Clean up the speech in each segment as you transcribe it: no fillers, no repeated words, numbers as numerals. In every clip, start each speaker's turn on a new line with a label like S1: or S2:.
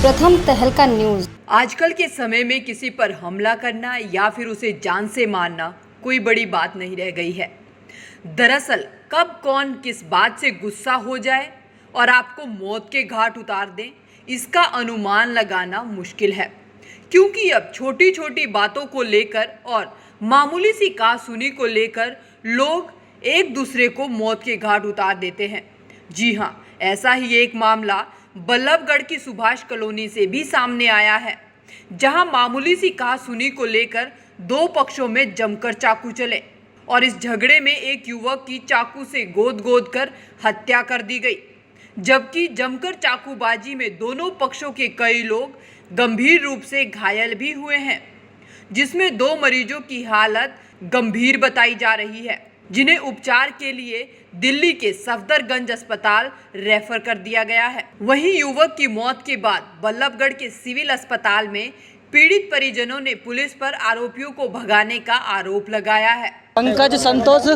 S1: प्रथम तहलका न्यूज।
S2: आजकल के समय में किसी पर हमला करना या फिर उसे जान से मारना कोई बड़ी बात नहीं रह गई है। दरअसल कब कौन किस बात से गुस्सा हो जाए और आपको मौत के घाट उतार दे, इसका अनुमान लगाना मुश्किल है, क्योंकि अब छोटी छोटी बातों को लेकर और मामूली सी कहासुनी को लेकर लोग एक दूसरे को मौत के घाट उतार देते हैं। जी हाँ, ऐसा ही एक मामला बल्लभगढ़ की सुभाष कॉलोनी से भी सामने आया है, जहां मामूली सी कहासुनी को लेकर दो पक्षों में जमकर चाकू चले और इस झगड़े में एक युवक की चाकू से गोद कर हत्या कर दी गई, जबकि जमकर चाकूबाजी में दोनों पक्षों के कई लोग गंभीर रूप से घायल भी हुए हैं, जिसमें दो मरीजों की हालत गंभीर बताई जा रही है, जिन्हें उपचार के लिए दिल्ली के सफदरगंज अस्पताल रेफर कर दिया गया है। वहीं युवक की मौत के बाद बल्लभगढ़ के सिविल अस्पताल में पीड़ित परिजनों ने पुलिस पर आरोपियों को भगाने का आरोप लगाया है।
S3: पंकज, संतोष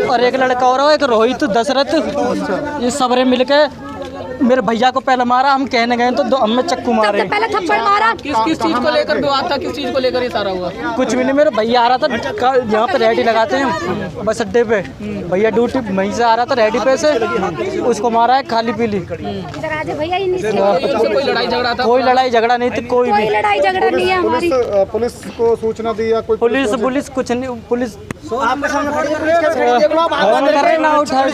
S3: और एक लड़का और एक रोहित दशरथ, ये सबरे मिलके मेरे भैया को पहले मारा। हम कहने गए तो हमें चक्कू मारे।
S4: पहले थप्पड़ मारा।
S3: किस चीज को लेकर विवाद था? किस चीज को लेकर ये सारा हुआ? कुछ भी नहीं, मेरे भैया आ रहा था यहाँ पे रेडी लगाते हैं बस अड्डे पे। भैया ड्यूटी वहीं से आ रहा था रेडी पे से, उसको मारा है खाली पीली।
S4: कोई
S3: लड़ाई झगड़ा था? कोई लड़ाई झगड़ा नहीं थी, कोई भी
S4: लड़ाई झगड़ा नहीं है हमारी।
S5: पुलिस को सूचना दी या कोई?
S3: पुलिस कुछ नहीं। पुलिस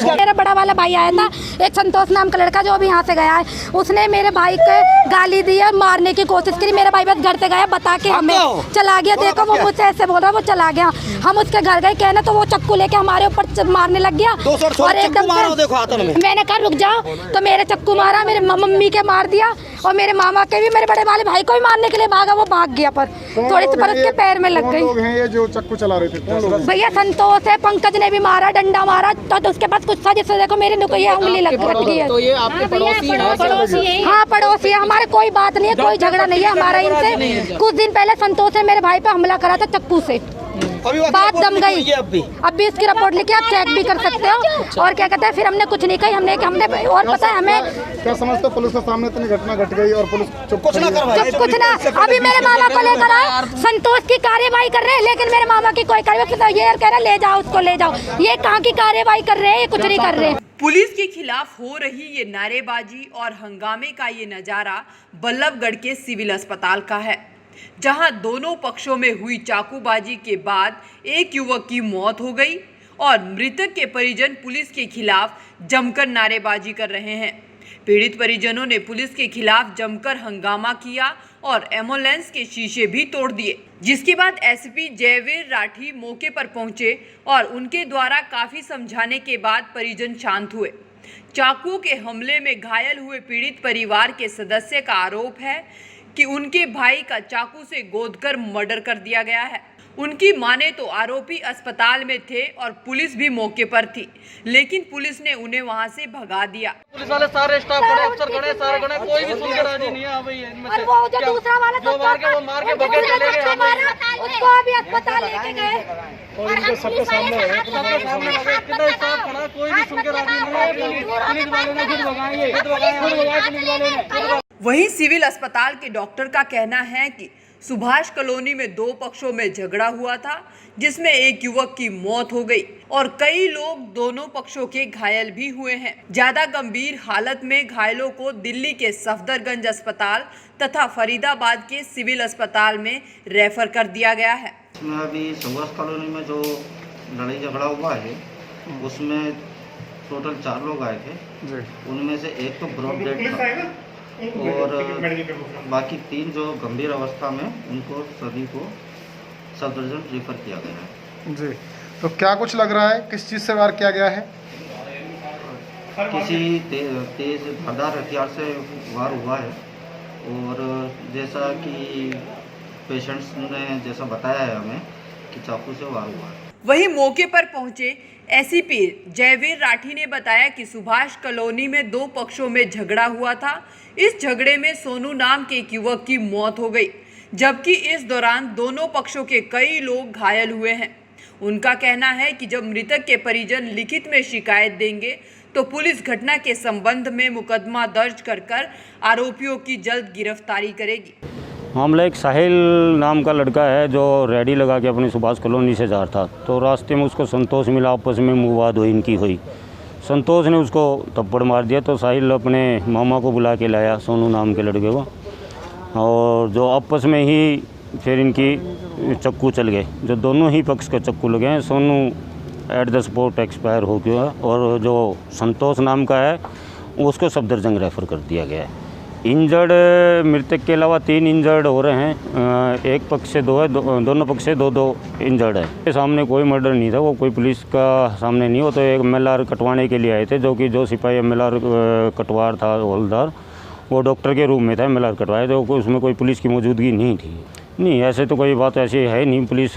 S4: मेरा बड़ा वाला भाई आया था, एक संतोष नाम का लड़का जो अभी यहाँ से गया है, उसने मेरे भाई को गाली दी और मारने की कोशिश करी। मेरा भाई बस घर से गया बता के हमें चला गया। देखो वो मुझसे ऐसे बोल रहा, वो चला गया। हम उसके घर गए, कहना तो वो चक्कू लेके हमारे ऊपर मारने लग गया और एकदम मैंने कहा रुक जाओ, तो मेरे चक्कू मारा, मेरे मम्मी के मार दिया और मेरे मामा के भी, मेरे बड़े वाले भाई को भी मारने के लिए भागा, वो भाग गया पर थोड़ी सी पर उसके पैर में लग गई।
S5: ये जो चक्कू चला रहे थे
S4: भैया संतोष है, पंकज ने भी मारा, डंडा मारा, तो उसके पास कुछ था जिससे देखो मेरे को ये उंगली लग गई है।
S3: तो ये आपके पड़ोसी हैं?
S4: हाँ पड़ोसी है, हमारे कोई बात नहीं है, कोई झगड़ा नहीं है हमारा इनसे। कुछ दिन पहले संतोष ने मेरे भाई पे हमला करा था चक्कू से, बात दम गई। अब भी इसकी रिपोर्ट लेके आप चेक भी कर सकते हो। और क्या कहते हैं, फिर हमने कुछ नहीं कही, हमने और पता है हमें
S5: क्या समझते पुलिस के सामने इतनी घटना घट गई और पुलिस
S4: कुछ ना। अभी मेरे मामा को लेकर आए, संतोष की कार्यवाही कर रहे हैं, लेकिन मेरे मामा की कोई कार्यवाही, ये कह रहा ले जाओ उसको, ले जाओ। ये कहाँ की कार्यवाही कर रहे हैं, ये कुछ नहीं कर रहे हैं।
S2: पुलिस के खिलाफ हो रही ये नारेबाजी और हंगामे का ये नजारा बल्लभगढ़ के सिविल अस्पताल का है, जहां दोनों पक्षों में हुई चाकूबाजी के बाद एक युवक की मौत हो गई और मृतक के परिजन पुलिस के खिलाफ जमकर नारेबाजी कर रहे हैं। पीड़ित परिजनों ने पुलिस के खिलाफ जमकर हंगामा किया और एम्बुलेंस के शीशे भी तोड़ दिए, जिसके बाद एसपी जयवीर राठी मौके पर पहुंचे और उनके द्वारा काफी समझाने के बाद परिजन शांत हुए। चाकू के हमले में घायल हुए पीड़ित परिवार के सदस्य का आरोप है कि उनके भाई का चाकू से गोदकर मर्डर कर दिया गया है। उनकी माने तो आरोपी अस्पताल में थे और पुलिस भी मौके पर थी, लेकिन पुलिस ने उन्हें वहां से भगा दिया।
S3: पुलिस वाले सारे स्टाफ खड़े, अफसर खड़े, सारे खड़े, कोई भी सुनकर राजी नहीं है। भाई इनमें से
S4: वो जो दूसरा वाला
S3: जो मार के भगे चले गए,
S4: उसको अभी अस्पताल लेके गए।
S5: और इनके सबके सामने है।
S3: कितना स्टाफ खड़ा, कोई भी सुनकर राजी नहीं है। पुलिस वाले ने खुद भगाए, पुलिस वाले ने।
S2: वहीं सिविल अस्पताल के डॉक्टर का कहना है कि सुभाष कॉलोनी में दो पक्षों में झगड़ा हुआ था, जिसमें एक युवक की मौत हो गई और कई लोग दोनों पक्षों के घायल भी हुए हैं। ज्यादा गंभीर हालत में घायलों को दिल्ली के सफदरगंज अस्पताल तथा फरीदाबाद के सिविल अस्पताल में रेफर कर दिया गया है।
S6: इसमें अभी सुभाष कॉलोनी में जो लड़ाई झगड़ा हुआ है, उसमें टोटल 4 लोग आए थे। उनमें से एक तो ब्रॉड डेड था और बाकी 3 जो गंभीर अवस्था में, उनको सभी को सफदरजंग रेफर किया गया है।
S5: जी, तो क्या कुछ लग रहा है, किस चीज़ से वार किया गया है?
S6: किसी तेज धारदार हथियार से वार हुआ है और जैसा कि पेशेंट्स ने जैसा बताया है हमें कि चाकू से वार हुआ है।
S2: वहीं मौके पर पहुंचे एसीपी जयवीर राठी ने बताया कि सुभाष कॉलोनी में दो पक्षों में झगड़ा हुआ था। इस झगड़े में सोनू नाम के एक युवक की मौत हो गई, जबकि इस दौरान दोनों पक्षों के कई लोग घायल हुए हैं। उनका कहना है कि जब मृतक के परिजन लिखित में शिकायत देंगे तो पुलिस घटना के संबंध में मुकदमा दर्ज कर आरोपियों की जल्द गिरफ्तारी करेगी।
S1: मामला एक साहिल नाम का लड़का है जो रेडी लगा के अपनी सुभाष कॉलोनी से जा रहा था, तो रास्ते में उसको संतोष मिला, आपस में मुवाद हुई इनकी हुई। संतोष ने उसको थप्पड़ मार दिया, तो साहिल अपने मामा को बुला के लाया, सोनू नाम के लड़के को, और जो आपस में ही फिर इनकी चक्कू चल गए, जो दोनों ही पक्ष के चक्कू लगे हैं। Sonu at the spot expire हो गया और जो संतोष नाम का है उसको सफदरजंग रेफ़र कर दिया गया है। इंजर्ड मृतक के अलावा 3 इंजर्ड हो रहे हैं, एक पक्ष से 2 है, दोनों पक्ष से 2-2 इंजर्ड है। सामने कोई मर्डर नहीं था, वो कोई पुलिस का सामने नहीं हो, तो एक MLR कटवाने के लिए आए थे, जो सिपाही MLR कटवार था हवलदार, वो डॉक्टर के रूम में था, MLR कटवाए, तो उसमें कोई पुलिस की मौजूदगी नहीं थी। नहीं, ऐसे तो कोई बात ऐसी है नहीं, पुलिस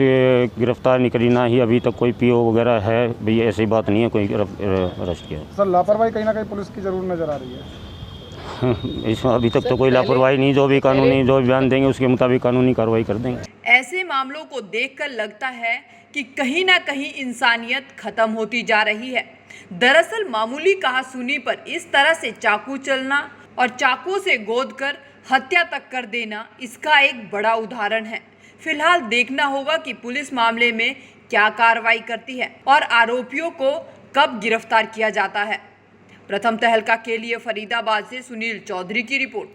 S1: गिरफ्तार नहीं करी, ना ही अभी तक कोई PO वगैरह है, भाई ऐसी बात नहीं है कोई अरेस्ट किया।
S5: सर लापरवाही कहीं ना कहीं पुलिस की जरूर नजर आ रही है।
S1: इसमें अभी तक तो कोई लापरवाही नहीं, जो भी कानूनी जो बयान देंगे उसके मुताबिक कानूनी कार्रवाई कर देंगे।
S2: ऐसे मामलों को देखकर लगता है कि कहीं ना कहीं इंसानियत खत्म होती जा रही है। दरअसल मामूली कहासुनी पर इस तरह से चाकू चलना और चाकू से गोद कर हत्या तक कर देना इसका एक बड़ा उदाहरण है। फिलहाल देखना होगा कि पुलिस मामले में क्या कार्रवाई करती है और आरोपियों को कब गिरफ्तार किया जाता है। प्रथम तहलका के लिए फरीदाबाद से सुनील चौधरी की रिपोर्ट।